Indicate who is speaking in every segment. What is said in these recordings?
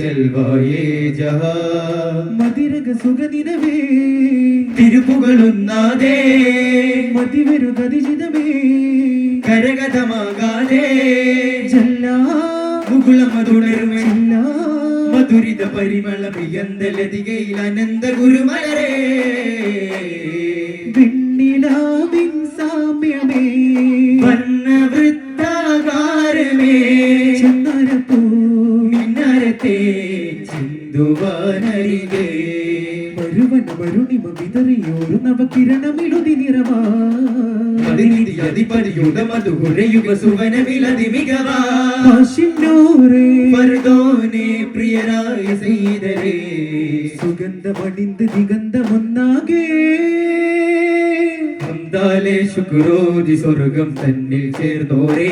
Speaker 1: ജൽവായേ ജഹാ
Speaker 2: മതിരക സുഖദിനമേ
Speaker 1: തിരുപ്പുകളുന്നാദേ
Speaker 2: മതിവരു ഗതിജിതമേ
Speaker 1: കരഗതമാകാതെ
Speaker 2: മുകുളമതുണരുമേ
Speaker 1: മധുരിത പരിമള പ്രിയന്തലതികയിൽ അനന്ത ഗുരുമലരേ
Speaker 2: വിണ്ണിലാവിൻ സാമ്യമേ
Speaker 1: വർണ്ണവൃത്താകാരമേ
Speaker 2: ചന്ദനപ്പൂ
Speaker 1: മിന്നാരത്തെ ചിന്തുവാനരികേ
Speaker 2: മരുവന മരുണിമ വിതറിയോരു നവകിരണമിലുതി നിറവാ
Speaker 1: അതിനിധിയതിപതിയുടെ മധുരയുഗ സുവനമിലതി മികവാ
Speaker 2: ഫർദോനെ
Speaker 1: പ്രിയരായ സീതരേ
Speaker 2: സുഗന്ധമണിന്ത് ദിഗന്ധമൊന്നാകെ
Speaker 1: ഹംദാലേ ശുക്രോതി സ്വർഗം തന്നിൽ ചേർന്നോരേ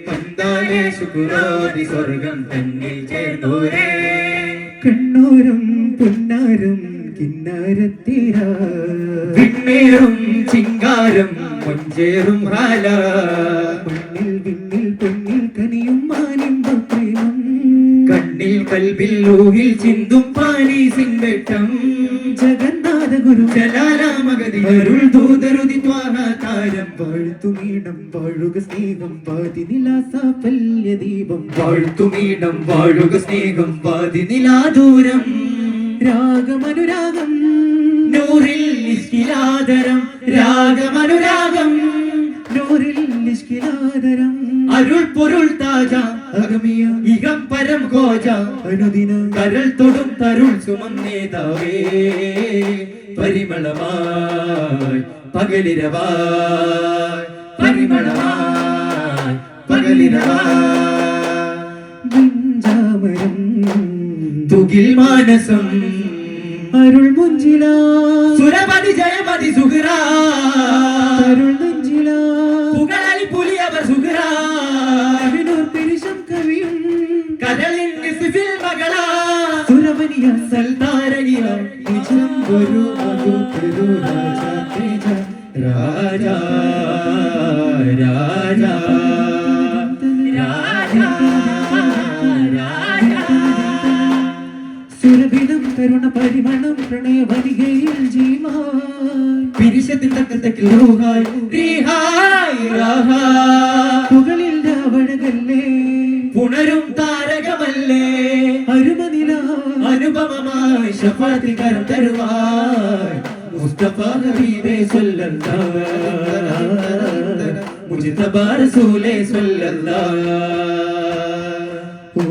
Speaker 1: ഹംദാലേ ശുക്രോതി സ്വർഗം തന്നിൽ ചേർന്നോരേ
Speaker 2: കണ്ണോരം പൊന്നാരം കിന്നാരത്തീരാ
Speaker 1: വിണ്ണേറും ചിങ്കാരം മഞ്ചേറും ഹാല
Speaker 2: മണ്ണിൽ വിണ്ണിൽ പൊന്നിൽ കനിയും മാനിമ്പ പ്രേമം
Speaker 1: കണ്ണിൽ കൽബിൽ ഊഹിൽ ചിന്തും പാനീസിൻ വെട്ടം
Speaker 2: ജഗന്നാഥ ഗുരു
Speaker 1: ജലാലാമഗതി അരുൾ ദൂതരുതി ത്വാഹാകാരം
Speaker 2: വാഴ്ത്തുമീണം വാഴുക സ്നേഹം പാതി നിലാസാഫല്യ ദീപം
Speaker 1: വാഴ്ത്തുമീണം വാഴുക സ്നേഹം പാതി നിലാദൂരം
Speaker 2: രാഗമനുരാഗം
Speaker 1: നൂറിൽ നിഷ്കിലാദരം രാഗമനുരാഗം
Speaker 2: നൂറിൽ നിഷ്കിലാദരം
Speaker 1: അരുൾ പൊരുൾ താജ അഗമിയ ഇകം പരം കോജ
Speaker 2: അനുദിന
Speaker 1: കരൾ തൊടും തരുൾ സുമന്നേതാവേ പരിമളമായി പകലിരവായി പരിമളമായി പകലിരവായി
Speaker 2: വിഞ്ചാമരം
Speaker 1: തുകിൽ മാനസം
Speaker 2: അരുൾ മുഞ്ചില
Speaker 1: സുരപതി ജയമതി സുഗുര
Speaker 2: അരുൾ നെഞ്ചില
Speaker 1: പുകളി പുലിയവർ സുഗുര
Speaker 2: അവിനോർ പെരിശം കവിയും
Speaker 1: കരളിൻ നിസ്ഫിൽ മകള
Speaker 2: സുരവനിയ
Speaker 1: സൽതാരണിയ നിജം ഒരു മധു തിരു രാജ തേജ രാജ രാജ
Speaker 2: സുരഭിലം തരുണ പരിമളം പ്രണയവനികയിൽ ജീവാ
Speaker 1: പിരിശത്തിൻ തക്കത്തക്കിൽ റൂഹായ് റീഹായ് രാഹാ
Speaker 2: പുകളിൽ രാവണകല്ലേ
Speaker 1: പുണരും താരകമല്ലേ
Speaker 2: അരുമനില
Speaker 1: അനുപമമായി ശഫാത്തിൽ കരം തരുവായ് മുസ്തഫ ഹബീബേ സ്വല്ലല്ലാഹ് മുജ്തബ റസൂലേ സ്വല്ലല്ലാഹ്
Speaker 2: ഓ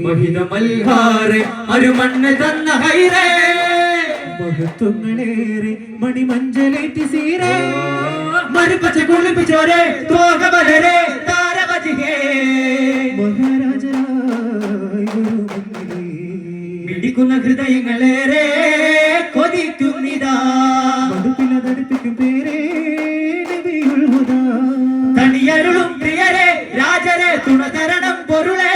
Speaker 1: മഹിതമൽഹാറെ അരുമണ്ണ് തന്ന ഹൈറേ
Speaker 2: മഹത്വങ്ങളേറെ മണിമഞ്ചലേറ്റി സീരേ
Speaker 1: മരുപ്പച്ച കുളിപ്പിച്ചോരെ തോകബലരെ താരവജിഹേ
Speaker 2: മഹാരാജായി ഗുരുമുന്നിലേ
Speaker 1: മിടിക്കുന്ന ഹൃദയങ്ങളേറെ കൊതിക്കുന്നിതാ
Speaker 2: മടുപ്പിലതടുപ്പിക്കും പേരേ നബിയുൽ ഹുദാ
Speaker 1: തണിയരുളും പ്രിയരെ രാജരെ തുണതരണം പൊരുളേ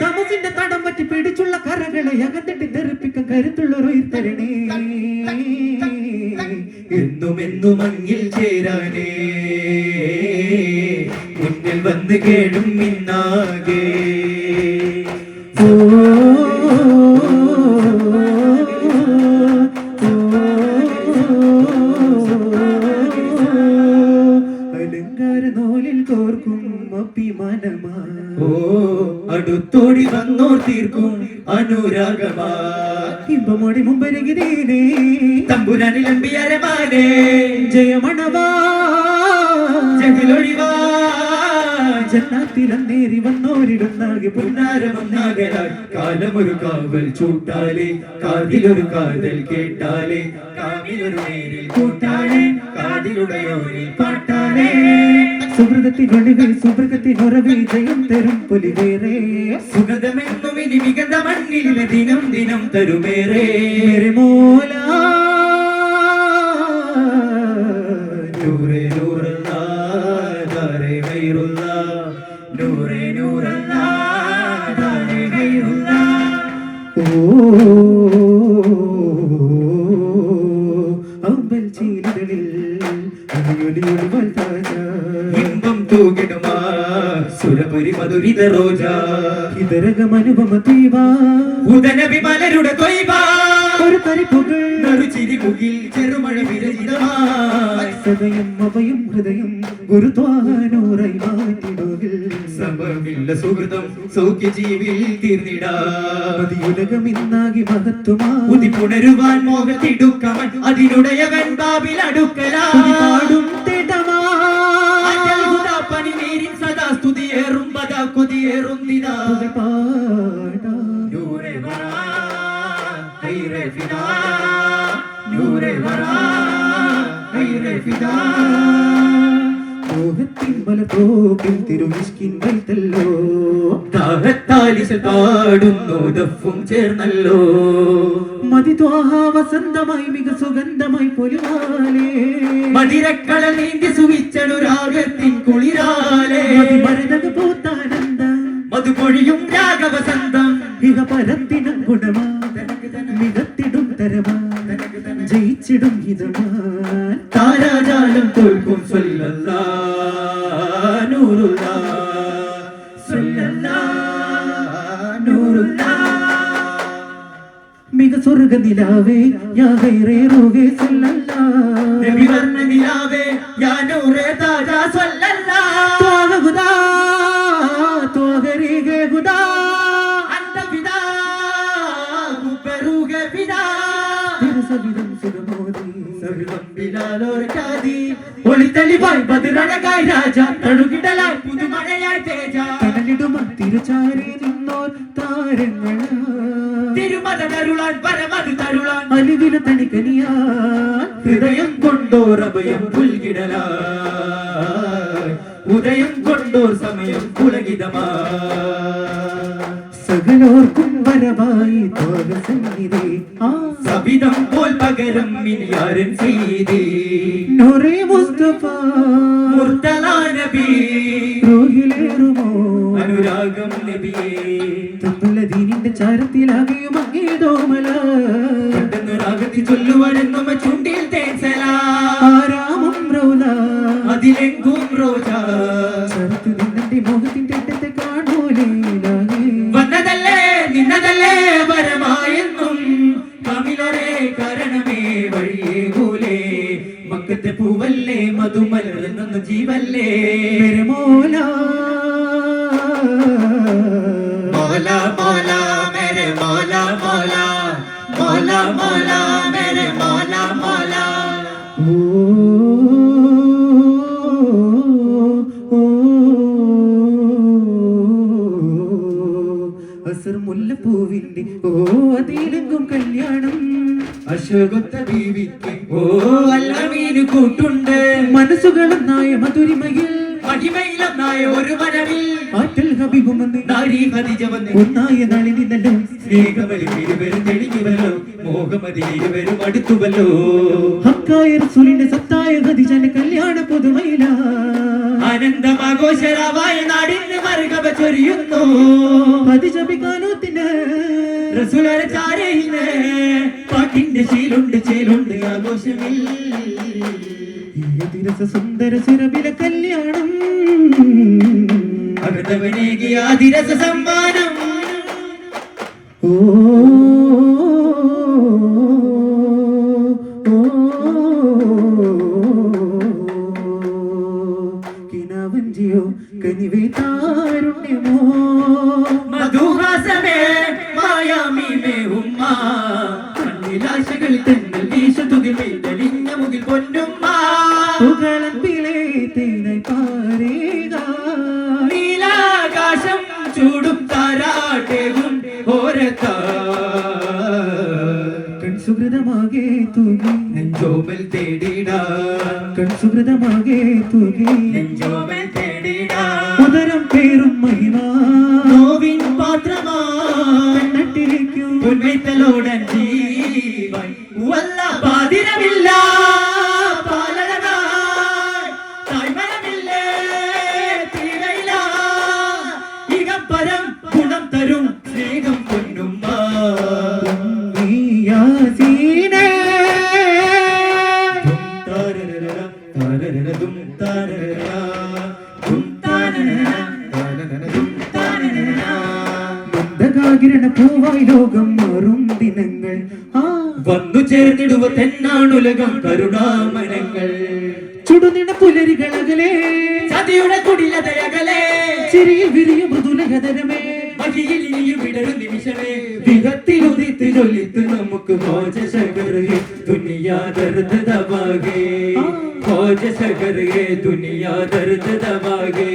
Speaker 2: തമസിന്റെ തടം പറ്റി പിടിച്ചുള്ള കരകളെ അകത്തിട്ട് തെറിപ്പിക്കാൻ കരുത്തുള്ളൊരു തരണേ
Speaker 1: എന്നും എന്നും അങ്ങിൽ ചേരാനേ മുന്നിൽ വന്ന് കേടും മിന്നാകെ
Speaker 2: അലങ്കാര നോലിൽ കോർക്കും അഭിമാനമാ
Speaker 1: ഓ അടുത്തോടി വന്നോർ തീർക്കും അനുരാഗമാ
Speaker 2: ഇമ്പമോടി മുമ്പരകിതീനേ
Speaker 1: തമ്പുരാനിലമ്പിയരമാനേ
Speaker 2: ജയമണവാ
Speaker 1: ജഗലൊഴിവാ
Speaker 2: ജന്നാത്തിലന്നേറി വന്നോരിടുന്നാകെ
Speaker 1: പുന്നാരമൊന്നാകരാൽ കാലമൊരു കാവൽ ചൂട്ടാലേ കാതിലൊരു കാതൽ കേട്ടാലേ കാവിലൊരു നേരിൽ കൂട്ടാലേ കാതിലുടയോരിൽ പാട്ടാലേ
Speaker 2: സുഹൃതത്തിനൊളിവിൽ സുഹൃത്തിനൊറവിൽ ജയം തരും പുലിവേറെ
Speaker 1: സുഗതമെന്നും ഇനി മികந்த മണ്ണിലെ ദിനം ദിനം തരുമേറെ
Speaker 2: മോല
Speaker 1: നൂറേ നൂറല്ലാ ദാരേ ഗൈറുല്ലാ നൂറേ നൂറല്ലാ ദാരേ ഗൈറുല്ലാ
Speaker 2: ഓ
Speaker 1: ചെയ്ത റോജ
Speaker 2: ഇതരകമനുപമ തീവാ
Speaker 1: ഉദനബി മലരുടെ തൊയ്വ
Speaker 2: ഒരു തരിപ്പുകൾ
Speaker 1: നറുചിരി മുകിൽ ചെറുമഴ വിരചിതമായി
Speaker 2: സദയം അഭയം ഹൃദയം ഗുരുത്വാനൂറായി മാറ്റിടുകിൽ
Speaker 1: സമമില്ല സുഹൃതം സൗഖ്യ ജീവിൽ തീർന്നിടാ
Speaker 2: മതിയുലകം ഇന്നാകി മഹത്വമാ
Speaker 1: ഉദിപ്പുണരുവാൻ മോഹത്തിടുക്കവൻ അതിനുടയവൻ ബാബിൽ അടുക്കലാടും
Speaker 2: തേടമാ
Speaker 1: പനിനീരിൻ സദാ സ്തുതിയേറും പദാ കൊതിയേറുന്നിതാ
Speaker 2: പാടാ
Speaker 1: നൂറെ വരാ ഹൈറെ ഫിദാ നൂറെ വരാ ഹൈറെ ഫിദാ
Speaker 2: മോഹത്തിൻ മലത്തോപ്പിൽ തിരുവിഷ്കിൻ വൈത്തല്ലോ
Speaker 1: ദാഹത്താലിശൽ പാടുന്നു ദഫും ചേർന്നല്ലോ
Speaker 2: മതിത്വാഹ വസന്തമായി മിക സുഗന്ധമായി പൊലിവാലേ
Speaker 1: മതിരക്കള നീന്തി സുവിച്ചണുരാഗത്തിൻ കുളിരാലേ
Speaker 2: മരുതക പൂത്താനന്ദ
Speaker 1: മധുപൊഴിയും രാഗവസന്തം
Speaker 2: ഇക പരത്തിനും ഗുണമാ മികത്തിടും തരമാ ജയിച്ചിടും ഹിതമാ
Speaker 1: താരാജാലം തോൽക്കും സ്വല്ലല്ലാ നൂറുല്ലാ സ്വല്ലല്ലാ നൂറുല്ലാ
Speaker 2: മിക സ്വർഗ നിലാവേ യാ ഗൈറേ റൂഹേ സല്ലല്ലാ
Speaker 1: നബി വർണ്ണ നിലാവേ യാ നൂറേ താജാ സ്വല്ലല്ലാ
Speaker 2: ത്വാഗ ഹുദാ ത്വാഗരീഗേ ഹുദാ
Speaker 1: അന്ത ഫിദാ മുബറൂഗ ഫിദാ
Speaker 2: തിരുസവിധം സുഖമോദി
Speaker 1: സവിധം ബിലാലോർക്കാദി ഒളിത്തളിവായി ബദിരണകായി രാജ തഴുകിടലായി പുതുമഴയായി തേജ
Speaker 2: കടലിടുമ തിരുചാരി നിന്നോർ താരങ്ങളാ
Speaker 1: തിരുമതരുളാൻ പരമത് തരുളാൻ
Speaker 2: അലിവില തണിക്കനിയാ
Speaker 1: ഹൃദയം കൊണ്ടോർ അഭയം പുൽകിടലാ ഉദയം കൊണ്ടോർ സമയം പുലകിതമാ
Speaker 2: സകലോർക്കും വരവായി ത്വാഗ സന്നിധി
Speaker 1: സവിധം പോൽ പകരം മിനിയാരൻ ചെയ്തി
Speaker 2: നൂറേ മുസ്തഫ
Speaker 1: മുർത്തലാ നബി
Speaker 2: റൂഹിലേറുമോ
Speaker 1: അനുരാഗം നബിയേ
Speaker 2: തത്തുള്ള ദീനിന്റെ ചാരത്തിലാകെയും അങ്ങേതോമല
Speaker 1: പെട്ടെന്ന് രാഗത്തിൽ ചൊല്ലുവാനെന്നും ചുണ്ടിൽ തേച്ചലാ
Speaker 2: ആരാമും റൗല
Speaker 1: അതിലെങ്കും റോജ
Speaker 2: ചരത്തു നിന്നെ മോഹത്തിന്റെ അറ്റത്തെ കാണൂലേ
Speaker 1: വന്നതല്ലേ നിന്നതല്ലേ വരമായെന്നും കമിലരെ കാരണമേ വഴിയേ പോലെ മക്കത്തെ പൂവല്ലേ മധുമലർന്ന ജീവല്ലേ
Speaker 2: मेरे मौला
Speaker 1: മൗലാ മൗലാ മേരെ മൗലാ മൗലാ മൗലാ മൗലാ മേരെ മൗലാ മൗലാ
Speaker 2: അസർ മുല്ലപ്പൂവിന്റെ അതിലെങ്കും കല്യാണം
Speaker 1: അശോകത്ത ബീവിക്ക് അല്ലമീന് കൂട്ടുണ്ട്
Speaker 2: മനസ്സുകളും നായ മധുരിമയിൽ
Speaker 1: മഹിമയിലൊന്നായ ഒരു വരവിൽ
Speaker 2: ആറ്റൽ ഹബീബുമെന്ന്
Speaker 1: നാരി ഖദീജ വന്ന്
Speaker 2: ഒന്നായ നളിനിന്നല്ലോ
Speaker 1: സ്നേഹമലി ഇരുവരും തെളിഞ്ഞുവല്ലോ മോഹമതി ഇരുവരും അടുത്തുവല്ലോ
Speaker 2: ഹക്കായ റസൂലിന്റെ സത്തായ ഖദീജന്റെ കല്യാണ പുതുമയില
Speaker 1: ആനന്ദമാഘോഷരാവായ നാടിന് മറുകവ ചൊരിയുന്നു
Speaker 2: ഖദീജ ബികാനോത്തിന്
Speaker 1: റസൂലരെ ചാരയിന്ന് പാട്ടിന്റെ ശീലുണ്ട് ചേലുണ്ട് ആഘോഷമിൽ
Speaker 2: ദിനസ സുന്ദര സുരഭില കല്യാണം
Speaker 1: അകതവനേകിയ ആതിരസ സമ്മാനം
Speaker 2: ഓ കിനാവഞ്ചിയോ കനിവേ താരുണ്യമോ
Speaker 1: മധുഹാസമേ മായാമീമേ ഉമ്മ കണ്ണിലാശകൾ തെന്നൽ വീശുതുകിൽ തെളിഞ്ഞ മുകിൽ പൊന്നുമ്മ
Speaker 2: പുകളമ്പിളേ തേനായി പാരേക
Speaker 1: നീലാകാശം ചൂടും താരാട്ടേകും ഓരത്താ
Speaker 2: കൺസുഹൃതമാകെ തൂകി
Speaker 1: നെഞ്ചോമൽ തേടിടാ
Speaker 2: കൺസുഹൃതമാകെ തൂകി
Speaker 1: നെഞ്ചോമൽ തേടിടാ
Speaker 2: ഉദരം പേരും മഹിമ
Speaker 1: നോവിൻ പാത്രമാ
Speaker 2: കണ്ണട്ടിരിക്കും
Speaker 1: പൊൻവൈത്തലോടൻ ജീവൻ വല്ല പാതിരമില്ല പാലനമായി തായ്മനമില്ലേ തീരയില ഇകം പരം ഗുണം തരും സ്നേഹം പൊന്നുമ്മ
Speaker 2: യാസീനേ
Speaker 1: ദും താരരര ദും താരരര ദും താരരര ദും താരരര ദും താരരര വന്നു ചേർന്നിടുവ തെന്നാണുലകം കരുണാമനങ്ങൾ
Speaker 2: ചുടുനിട പുലരികളകലെ
Speaker 1: ചതിയുടെ കുടിലതയകലെ
Speaker 2: ചിരിയിൽ വിരിയും മൃദുലഹതരമേ
Speaker 1: മഹിയിൽ ഇനിയും വിടരും നിമിഷമേ വിഹത്തിലുദിത്ത് ചൊല്ലിത്ത് നമുക്ക് ഭോജ ശകരേ ദുനിയാ ദർദ് ദബാഗേ ഭോജ ശകരേ ദുനിയാ ദർദ് ദബാഗേ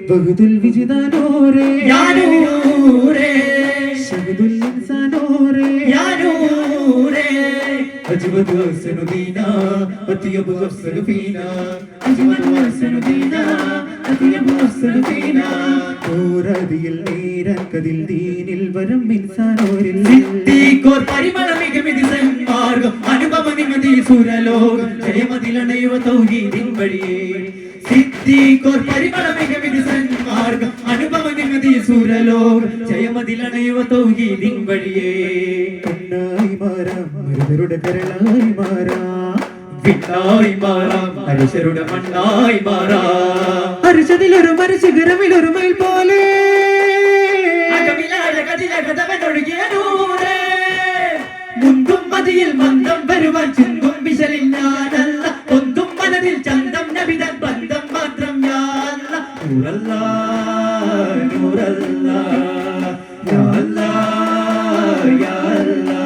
Speaker 2: ബഹുദുൽ വിജിദാനോരേ
Speaker 1: യാനൂരേ
Speaker 2: ശഹദുൽ ഇൻസാനോരേ
Speaker 1: യാനൂരേ അജ്വദു അഹ്സനു ദീനാ അത്യബു അഹ്സനു ഫീനാ അജ്വദു അഹ്സനു ദീനാ അത്യബു അഹ്സനു ഫീനാ
Speaker 2: ഓരതിയിൽ നീരക്കതിൽ ദീനിൽ വരം ഇൻസാനോരിൽ
Speaker 1: സിദ്ദീഖോർ പരിമളമികമിതി സന്മാർഗം അനുപമ നിമതി സുരലോകം ജയമതിലണയുവ തൗഹീദിൻ വഴിയേ സിദ്ദീഖോർ പരിമളമികമിതി സന്മാർഗം അനുപമ നിമതി സുരലോകം ജയമതിലണയുവ തൗഹീദിൻ വഴിയേ
Speaker 2: കണ്ണായി മാറാം മരുതരുടെ കരളായി മാറാം
Speaker 1: വിണ്ണായി മാറാം മനുഷ്യരുടെ മണ്ണായി മാറാം
Speaker 2: അരിശതിലൊരു മരശിഖരമിലൊരു മയിൽ പോലെ
Speaker 1: മുന്തും മതിയിൽ മന്ദം വരുവാൻ ചുങ്കും വിശലില്ലാതല്ല ഒന്നും മനതിൽ ചന്തം നബിതൻ ബന്ധം മാത്രം യാല്ല നൂറല്ലാ നൂറല്ലാ യാ അല്ലാ യാ അല്ലാ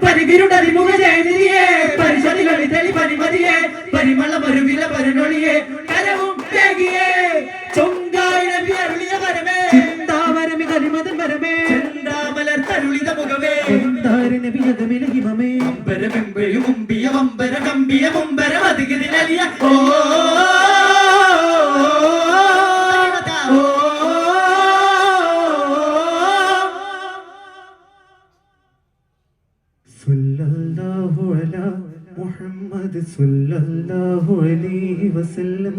Speaker 1: പരിവിരുടറിമുഖ ജയനിധിയെ പരിശോധികളി തെളി പരിമതിയെ പരിമള മരുവില പരനൊളിയെ കരവും തേകിയേ ചൊങ്കായ നബി അരുളിയ വരമേ
Speaker 2: ചിന്താവരമി കലിമതൻ വരമേ
Speaker 1: ചെന്താമലർ തരുളിത മുഖമേ
Speaker 2: നബിയകമില ഹിമമേ
Speaker 1: അമ്പരമെമ്പയും മുമ്പിയ വമ്പര കമ്പിയ മുമ്പര മതികിതിലലിയ ഓ
Speaker 2: സല്ലല്ലാഹു അലാ മുഹമ്മദ് സല്ലല്ലാഹു അലൈഹി വസല്ലം